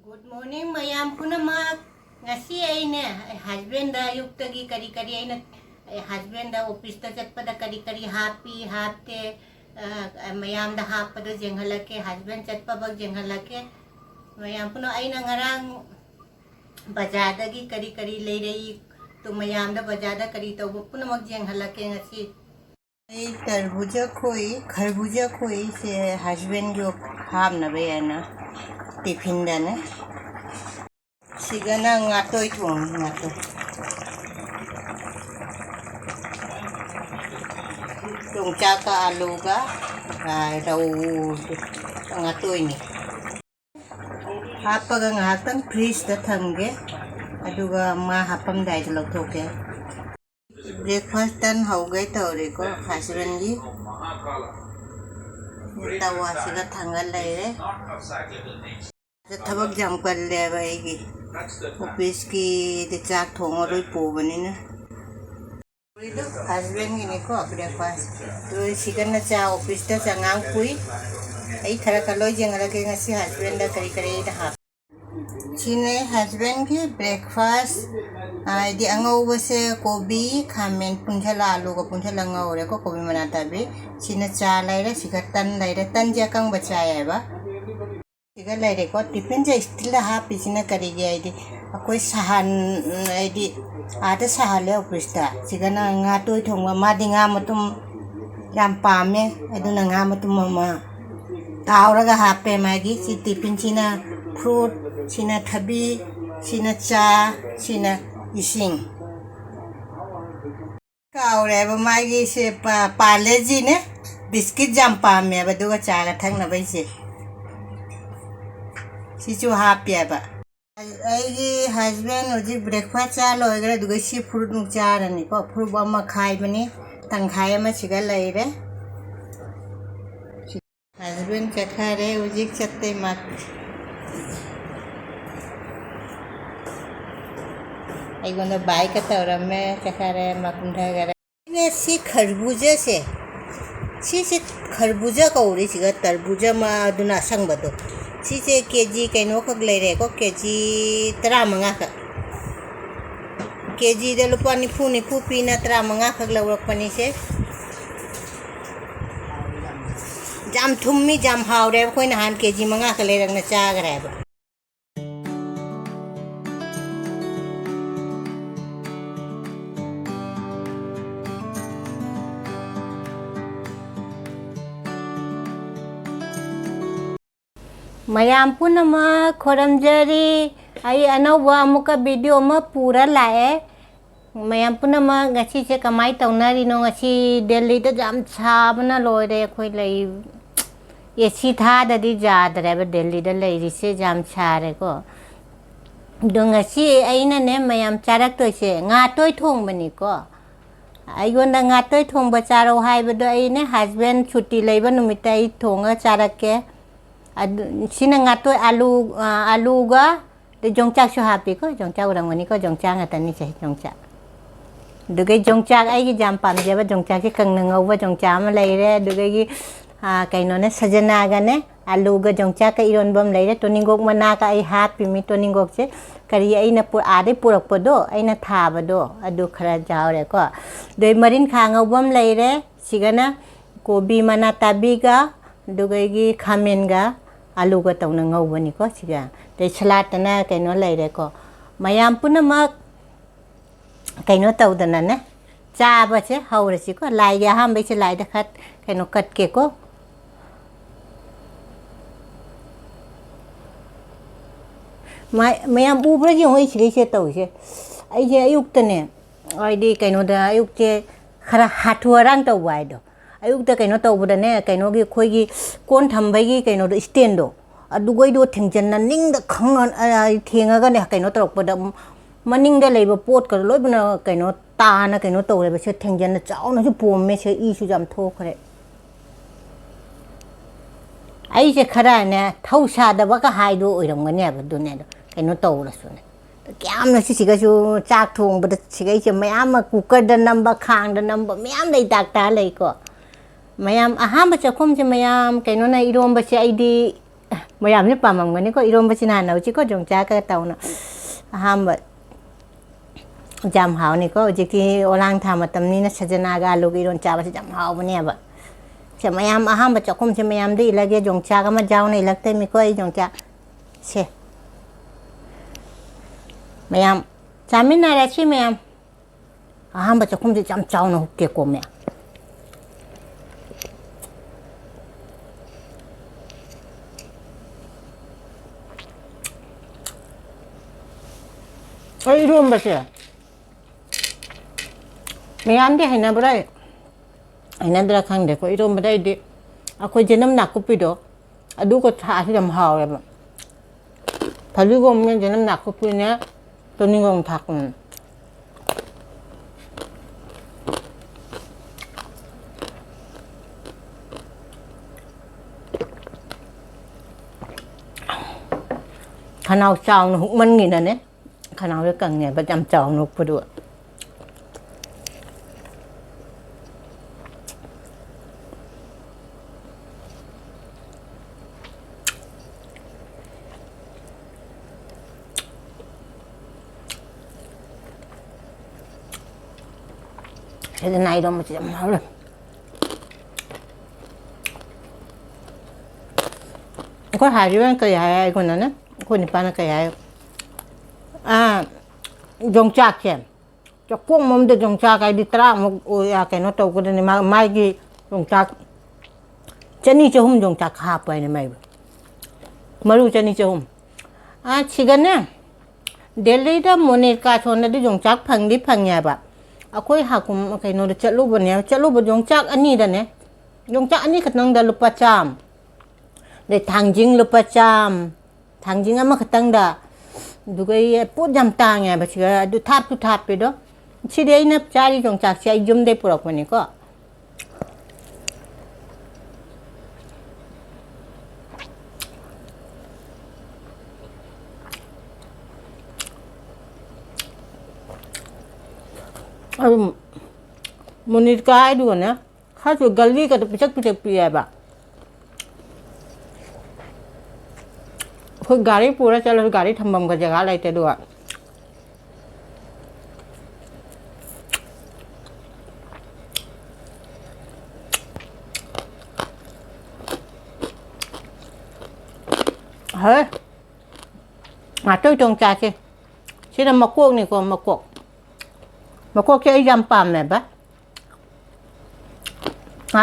Good morning, mayam punamak. Ngasi ay ne husband da yuktagi kari ay na husband da office da chatpada kari happy hapte mayam da hapada jenghalake husband chatpa bag jenghalake mayam puno ay na ngarang bazada gi kari leirei to mayam da bazada kari to puno mag jenghalake ngasi ay खरबूजा खोई से husband जो ham na bayana tiffin da na sigana ngatoy thong ngato tung cha ka alu ga rau ngatoy ni hapaga ngatang freeze da thamge aduga ma hapam dai da loktoke breakfast tan hau gai tawre ko husband gi tawa siga thangal laire थबक जम कर ले भाई office की चाक थोंग रोई पोबनी ना husband की निको अपने पास तो चिकन ना चा ऑफिस ता चंगांग पुई आई खरा कलोय जेंगला के ngasi husband da kari da ha chine husband ki breakfast di angau base kobi khamen punchala alu ko punchala ngau re ko kobi manata be chine cha laira sikatan laira tan ja kang bachaya ba Tiga lain ko tipen je istilah hapi sini kari gaya di aku sahan di ada sahale opista jika na ngatu itu mama di ngamatum rampame itu na ngamatum mama tahu raga hape magi si tipen cina fruit cina thabi cina cha cina ising kau reba magi se paleji ne biskit jampame baduga cala thang na baisi Situ happy ba. Ai husband oji breakfast cha loigra duga si fruit nu cha rani ko fruit ba ma khai bani tang khai ma chiga laire. Husband chakhare oji chatte mak. Ai gona bai ka tawra me chakhare makunda gara. Ne si खरबूजा से खरबूजा का उरी चिगा तरबूजा मा दुना संग बतो Sise keji kaino kag leire ko keji tera manga ka keji de lupa ni pu pina tera manga kag lawak pani se jam thummi jam haure ko na han keji manga ka leirang na cha gare ba Mayam punama khoramjari ai anauba amuka video ma pura lae mayam punama ngasi se kamai taunari no ngasi Delhi da jam chabna loire khoi lai AC tha da di jadre ba Delhi da lai ri se jam chare ko do ngasi ai na ne mayam charak to se nga toy thong bani ko ai gonda nga toy thong ba charo hai ba do ai ne husband chutti leiba numita ai thonga charak ke sina ngato alu ga de jongchak shu happy ko jongchak urang mani ko jongchak ngatani che jongchak dugai jongchak ai gi jam pam je ba jongchak ki kang ngau ba jongchak ma lai re dugai gi kaino ne sajana ga ne alu ga jongchak ka iron bam lai re toningok mana ka ai happy mi toningok che kari ai na pur ade purak podo ai na tha ba do adu khara jaw re ko doi marin kha ngau bam lai re sigana kobi mana tabi ga dugai gi khamen ga alu ga tawna ngau bani ko siga te salat na kaino laire ko mayam punama kaino tawdana ne cha ba che haure si ko lai ga ham be che lai da khat kaino kat ke ko mayam bu bra ji hoi chiri che taw che ai je ayuk ta ne ai di kaino da ayuk che khara hathua rang taw wai do ayuk ta kaino taw bada ne kaino gi khoi gi kon thambai gi kaino do stand do adugoi do thingjan na ning da khangan thenga ga ne kaino torok pada maning da leiba pot ka loi bana kaino ta na kaino taw le ba se thingjan na chaw na ju pom me se I su jam tho khare ai se khara ne thau sa da ba ka hai do oiram ga ne ba du ne do kaino taw la su ne kyam na si ga ju chak thong ba si ga se mayam cooker da number khang da number mayam dai dak ta lai ko mayam aham ba chakhom je mayam kaino na irom ba se ai di ꯃꯌꯥꯝꯁꯦ ꯄꯥꯝꯃꯝꯒꯅꯤꯀꯣ ꯏꯔꯣꯝꯕꯁꯤꯅ ꯍꯥꯟꯅ ꯍꯧꯖꯤꯛꯀꯣ ꯌꯣꯡꯆꯥꯛꯀ ꯇꯧꯅ ꯑꯍꯥꯟꯕ ꯌꯥꯝ ꯍꯥꯎꯅꯤꯀꯣ ꯍꯧꯖꯤꯛꯇꯤ ꯑꯣꯂꯥꯡ ꯊꯥ ꯃꯇꯝꯅꯤꯅ ꯁꯖꯅꯥꯒ ꯑꯂꯨꯒ ꯏꯔꯣꯟ ꯆꯥꯕꯁꯤ ꯌꯥꯝ ꯍꯥꯎꯕꯅꯦꯕ ꯁꯦ ꯃꯌꯥꯝ ꯑꯍꯥꯟꯕ ꯆꯥꯛꯈꯨꯝꯁꯦ ꯃꯌꯥꯝꯗ ꯏꯜꯂꯒꯦ ꯌꯣꯡꯆꯥꯛ ꯑꯃ ꯌꯥꯎꯅ ꯏꯜꯂꯛꯇꯣꯏꯅꯤꯀꯣ ꯑꯩ ꯌꯣꯡꯆꯥꯛ ꯁꯦ ꯃꯌꯥꯝ ꯆꯥꯃꯤꯟꯅꯔꯁꯤ ꯃꯌꯥꯝ ꯑꯍꯥꯟꯕ ꯆꯥꯛꯈꯨꯝꯁꯦ ꯌꯥꯝ ꯆꯥꯎꯅ ꯍꯨꯛꯀꯦꯀꯣ ꯃꯌꯥꯝ ꯑꯩ ꯏꯔꯣꯝꯕꯁꯦ ꯃꯌꯥꯝꯗꯤ ꯍꯩꯅꯕ꯭ꯔꯥ ꯍꯩꯅꯗ꯭ꯔꯥ ꯈꯪꯗꯦꯀꯣ ꯏꯔꯣꯝꯕꯗ ꯑꯩꯗꯤ ꯑꯩꯈꯣꯏ ꯖꯦꯅꯝ ꯅꯥꯀꯨꯞꯄꯤꯗꯣ ꯑꯗꯨꯒ ꯊꯥꯛꯑꯁꯨ ꯌꯥꯝ ꯍꯥꯎꯋꯦꯕ ꯐꯗꯤꯒꯣꯝꯅꯦ ꯖꯦꯅꯝ ꯅꯥꯀꯨꯞꯄꯤꯅꯦ ꯇꯣꯅꯤꯡꯒꯣꯡ ꯊꯥꯛꯄꯅꯦ ꯈꯅꯥꯎ ꯆꯥꯎꯅ ꯍꯨꯛꯃꯟꯒꯤꯅꯅꯦ ꯈꯅꯥꯎꯁꯦ ꯀꯪꯉꯦꯕ ꯌꯥꯝ ꯆꯥꯎꯅ ꯍꯨꯛꯄꯗꯨ ꯁꯖꯅꯥ ꯏꯔꯣꯝꯕꯁꯤ ꯌꯥꯝ ꯍꯥꯎꯔꯦ ꯑꯩꯈꯣꯏ ꯍꯥꯏꯔꯤꯕ ꯀꯩ ꯍꯥꯏ ꯑꯩꯈꯣꯏꯅꯅꯦ ꯑꯩꯈꯣꯏ ꯅꯨꯄꯥꯅ ꯀꯩ ꯍꯥꯏ ꯌꯣꯡꯆꯥꯛꯁꯦ ꯆꯥꯛꯈꯣꯡ ꯑꯃꯗ ꯌꯣꯡꯆꯥꯛ ꯍꯥꯏꯗꯤ 10ꯃꯨꯛ ꯀꯩꯅꯣ ꯇꯧꯒꯗꯅꯤ ꯃꯥꯒꯤ ꯌꯣꯡꯆꯥꯛ ꯆꯅꯤ ꯆꯍꯨꯝ ꯌꯣꯡꯆꯥꯛ ꯍꯥꯞꯄ ꯍꯥꯏꯅ ꯃꯥꯏꯕ ꯃꯔꯨ ꯆꯅꯤ ꯆꯍꯨꯝ ꯁꯤꯒꯅꯦ ꯗꯦꯜꯂꯤꯗ ꯃꯣꯅꯤꯀꯥ ꯁꯣꯟꯗꯗꯤ ꯌꯣꯡꯆꯥꯛ ꯐꯪꯗꯤ ꯐꯪꯉꯦꯕ ꯑꯩꯈꯣꯏ ꯍꯥꯀꯨꯝ ꯀꯩꯅꯣꯗ ꯆꯠꯂꯨꯕꯅꯦ ꯆꯠꯂꯨꯕ ꯌꯣꯡꯆꯥꯛ ꯑꯅꯤꯗꯅꯦ ꯌꯣꯡꯆꯥꯛ ꯑꯅꯤ ꯈꯛꯇꯪꯗ ꯂꯨꯄꯥ 100 ꯑꯗꯩ ꯊꯥꯡꯖꯤꯡ ꯂꯨꯄꯥ 100 ꯊꯥꯡꯖꯤꯡ ꯑꯃꯈꯛꯇꯪꯗ ꯑꯗꯨꯒ ꯄꯣꯠ ꯌꯥꯝ ꯇꯥꯡꯉꯦꯕ ꯁꯤꯒ ꯑꯗꯨ ꯊꯥꯞꯁꯨ ꯊꯥꯞꯄꯦꯗꯣ ꯁꯤꯗꯤ ꯑꯩꯅ ꯆꯥꯔꯤ ꯌꯣꯡꯆꯥꯛꯁꯦ ꯑꯩ ꯌꯨꯝꯗꯩ ꯄꯨꯔꯛꯄꯅꯤꯀꯣ ꯑꯗꯨꯝ ꯃꯣꯅꯤꯀꯥ ꯍꯥꯏꯗꯨꯒꯅꯦ ꯈꯔꯁꯨ ꯒꯜꯂꯤꯒꯗꯣ ꯄꯤꯁꯛ ꯄꯤꯁꯛ ꯄꯤꯑꯦꯕ ꯑꯩꯈꯣꯏ ꯒꯥꯔꯤ ꯄꯨꯔ ꯆꯠꯂꯁꯨ ꯒꯥꯔꯤ ꯊꯝꯐꯝꯒ ꯖꯒꯥ ꯂꯩꯇꯦ ꯑꯗꯨꯒ ꯍꯣꯏ ꯉꯥꯇꯣꯏ ꯌꯣꯡꯆꯥꯛꯁꯦ ꯁꯤꯅ ꯃꯀꯣꯛꯅꯤꯀꯣ ꯃꯀꯣꯛꯁꯦ ꯑꯩ ꯌꯥꯝ ꯄꯥꯝꯃꯦꯕ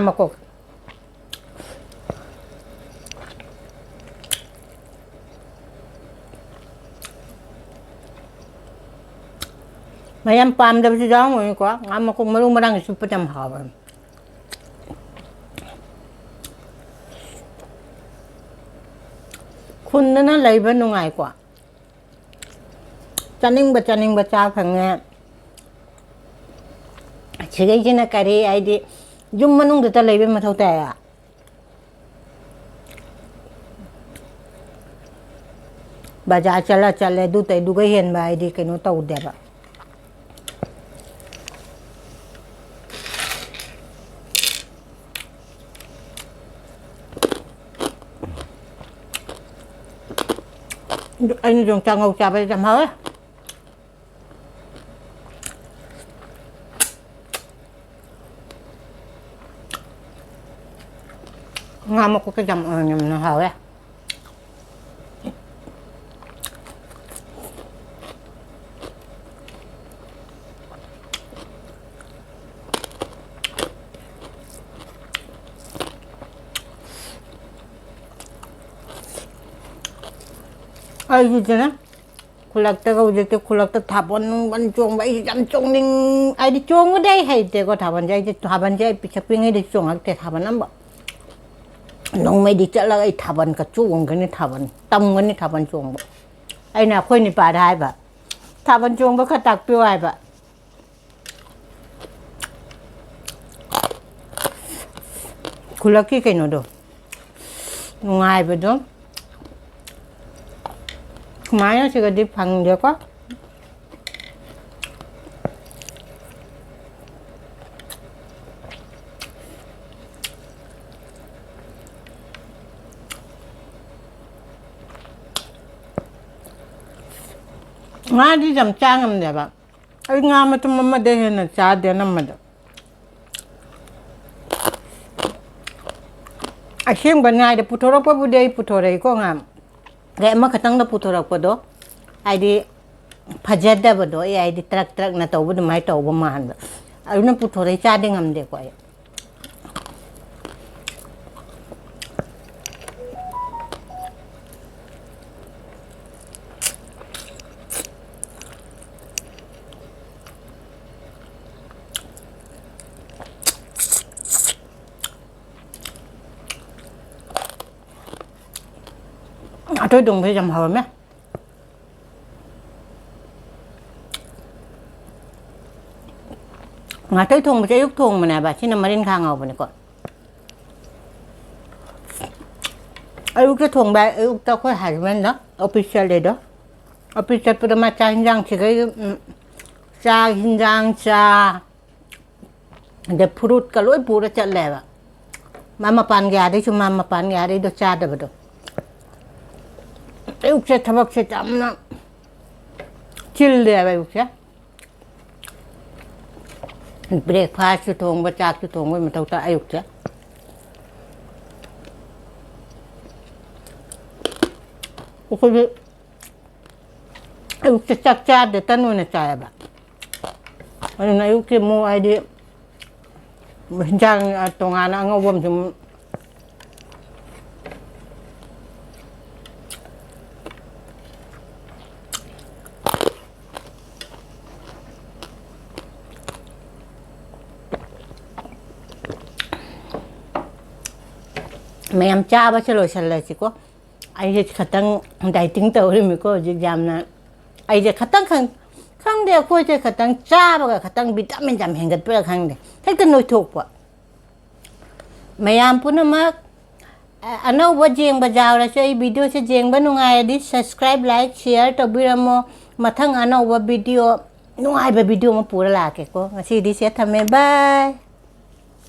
ꯃꯀꯣꯛ ꯃꯌꯥꯝ ꯄꯥꯝꯗꯕꯁꯨ ꯌꯥꯎꯔꯝꯒꯅꯤꯀꯣ ꯉꯥ ꯃꯀꯣꯛ ꯃꯔꯨ ꯃꯔꯥꯡ ꯆꯨꯞꯄ ꯌꯥꯝ ꯍꯥꯎꯋꯦ ꯈꯨꯟꯗꯅ ꯂꯩꯕ ꯅꯨꯡꯉꯥꯏꯀꯣ ꯆꯥꯅꯤꯡꯕ ꯆꯥ ꯐꯪꯉꯦ ꯁꯤꯒꯩꯁꯤꯅ ꯀꯔꯤ ꯍꯥꯏꯗꯤ ꯌꯨꯝ ꯃꯅꯨꯡꯗꯇ ꯂꯩꯕꯩ ꯃꯊꯧ ꯇꯥꯏ ꯕꯖꯥꯔ ꯆꯠꯂꯦ ꯑꯗꯨ ꯇꯩꯗꯨꯒ ꯍꯦꯟꯕ ꯍꯥꯏꯗꯤ ꯀꯩꯅꯣ ꯇꯧꯗꯦꯕ anh dùng cho ngầu chà bây giờ mới ngon một cái dầm nó hở á ai gì chứ nè ꯈꯨꯜꯂꯛꯇ ꯍꯧꯖꯤꯛꯇꯤ ꯈꯨꯜꯂꯛꯇ ꯊꯥꯕꯜ ꯆꯣꯡꯕ ꯑꯩꯁꯦ ꯌꯥꯝ ꯆꯣꯡꯅꯤꯡ ꯑꯩꯗꯤ ꯆꯣꯡꯕꯗꯤ ꯑꯩ ꯍꯩꯇꯦꯀꯣ ꯊꯥꯕꯜꯁꯦ ꯑꯩ ꯄꯤꯁꯛ ꯄꯤꯛꯉꯩꯗꯤ ꯆꯣꯡꯉꯛꯇꯦ ꯊꯥꯕꯜ ꯑꯃ ꯅꯣꯡꯃꯩꯗꯤ ꯆꯠꯂꯒ ꯑꯩ ꯊꯥꯕꯜꯒ ꯆꯣꯡꯒꯅꯤ ꯇꯝꯒꯅꯤ ꯊꯥꯕꯜ ꯆꯣꯡꯕ ꯑꯩꯅ ꯑꯩꯈꯣꯏ ꯅꯨꯄꯥꯗ ꯍꯥꯏꯕ ꯊꯥꯕꯜ ꯆꯣꯡꯕ ꯈꯔ ꯇꯥꯛꯄꯤꯌꯨ ꯍꯥꯏꯕ ꯈꯨꯜꯂꯛꯀꯤ ꯀꯩꯅꯣꯗꯣ ꯅꯨꯡꯉꯥꯏꯕꯗꯣ ꯁꯨꯃꯥꯏꯅ ꯁꯤꯒꯗꯤ ꯐꯪꯗꯦꯀꯣ ꯉꯥꯗꯤ ꯌꯥꯝ ꯆꯥ ꯉꯝꯗꯦꯕ ꯑꯩ ꯉꯥ ꯃꯇꯨꯝ ꯑꯃꯗꯩ ꯍꯦꯟꯅ ꯆꯥꯗꯦ ꯑꯅꯝꯕꯗ ꯑꯁꯦꯡꯕ ꯉꯥꯏꯗ ꯄꯨꯊꯣꯔꯛꯄꯕꯨꯗꯤ ꯑꯩ ꯄꯨꯊꯣꯔꯛꯏꯀꯣ ꯉꯥ ꯑꯗꯩ ꯑꯃꯈꯛꯇꯪꯗ ꯄꯨꯊꯣꯔꯛꯄꯗꯣ ꯍꯥꯏꯗꯤ ꯐꯖꯗꯕꯗꯣ ꯑꯩ ꯍꯥꯏꯗꯤ ꯇꯔꯛ ꯇꯔꯛꯅ ꯇꯧꯕ ꯑꯗꯨꯃꯥꯏꯅ ꯇꯧꯕ ꯃꯥꯟꯕ ꯑꯗꯨꯅ ꯄꯨꯊꯣꯔꯛꯏ ꯆꯥꯗꯤ ꯉꯝꯗꯦꯀꯣ ꯑꯩ ꯑꯇꯣꯏ ꯊꯣꯡꯕꯁꯦ ꯌꯥꯝ ꯍꯥꯎꯔꯝꯃꯦ ꯉꯥꯇꯩ ꯊꯣꯡꯕꯁꯦ ꯑꯌꯨꯛ ꯊꯣꯡꯕꯅꯦꯕ ꯁꯤꯅ ꯃꯔꯤꯟ ꯈꯥ ꯉꯥꯎꯕꯅꯦꯀꯣ ꯑꯌꯨꯛꯇ ꯊꯣꯡꯕ ꯑꯌꯨꯛꯇ ꯑꯩꯈꯣꯏ ꯍꯁꯕꯦꯟꯗ ꯑꯣꯐꯤꯁ ꯆꯠꯂꯦꯗꯣ ꯑꯣꯐꯤꯁ ꯆꯠꯄꯗ ꯃꯥ ꯆꯥꯛ ꯍꯤꯟꯖꯥꯡꯁꯤꯈꯩ ꯆꯥꯛ ꯍꯤꯟꯖꯥꯡ ꯆꯥ ꯑꯗꯩ ꯐꯨꯔꯨꯠꯀ ꯂꯣꯏ ꯄꯨꯔ ꯆꯠꯂꯦꯕ ꯃꯥ ꯃꯄꯥꯟꯒꯤ ꯑꯥꯗꯩꯁꯨ ꯃꯥ ꯃꯄꯥꯟꯒꯤ ꯑꯥꯗꯩꯗꯣ ꯆꯥꯗꯕꯗꯣ ꯑꯌꯨꯛꯁꯦ ꯊꯕꯛꯁꯦ ꯌꯥꯝꯅ ꯆꯤꯜꯂꯦꯕ ꯑꯌꯨꯛꯁꯦ ꯕ꯭ꯔꯦꯛꯐꯥꯁꯁꯨ ꯊꯣꯡꯕ ꯆꯥꯛꯁꯨ ꯊꯣꯡꯕ ꯃꯊꯧ ꯇꯥꯏ ꯑꯌꯨꯛꯁꯦ ꯑꯩꯈꯣꯏꯗꯤ ꯑꯌꯨꯛꯁꯦ ꯆꯥꯛ ꯆꯥꯗꯦ ꯇꯟ ꯑꯣꯏꯅ ꯆꯥꯏꯌꯦꯕ ꯑꯗꯨꯅ ꯑꯌꯨꯛꯀꯤ ꯑꯃꯨꯛ ꯍꯥꯏꯗꯤ ꯍꯤꯟꯖꯥꯡ ꯇꯣꯉꯥꯟꯅ ꯑꯉꯧꯕ ꯑꯃꯁꯨ ꯃꯌꯥꯝ ꯆꯥꯕꯁꯦ ꯂꯣꯏꯁꯜꯂꯁꯤꯀꯣ ꯑꯩꯁꯦ ꯈꯇꯪ ꯗꯥꯏꯇꯤꯡ ꯇꯧꯔꯤꯃꯤꯀꯣ ꯍꯧꯖꯤꯛ ꯌꯥꯝꯅ ꯑꯩꯁꯦ ꯈꯇꯪ ꯈꯪꯗꯦ ꯑꯩꯈꯣꯏꯁꯦ ꯈꯇꯪ ꯆꯥꯕꯒ ꯈꯇꯪ ꯚꯤꯇꯥꯃꯤꯟ ꯌꯥꯝ ꯍꯦꯟꯒꯠꯄ꯭ꯔꯥ ꯈꯪꯗꯦ ꯍꯦꯛꯇ ꯅꯣꯏꯊꯣꯛꯄ ꯃꯌꯥꯝ ꯄꯨꯝꯅꯃꯛ ꯑꯅꯧꯕ ꯌꯦꯡꯕ ꯌꯥꯎꯔꯁꯨ ꯑꯩ ꯚꯤꯗꯤꯑꯣꯁꯦ ꯌꯦꯡꯕ ꯅꯨꯡꯉꯥꯏꯔꯗꯤ ꯁꯕꯁꯀ꯭ꯔꯥꯏꯕ ꯂꯥꯏꯛ ꯁꯤꯌꯔ ꯇꯧꯕꯤꯔꯝꯃꯣ ꯃꯊꯪ ꯑꯅꯧꯕ ꯚꯤꯗꯤꯑꯣ ꯅꯨꯡꯉꯥꯏꯕ ꯚꯤꯗꯤꯑꯣ ꯑꯃ ꯄꯨꯔ ꯂꯥꯛꯀꯦꯀꯣ ꯉꯁꯤꯗꯤ ꯁꯦ ꯊꯝꯃꯦ ꯕꯥꯏ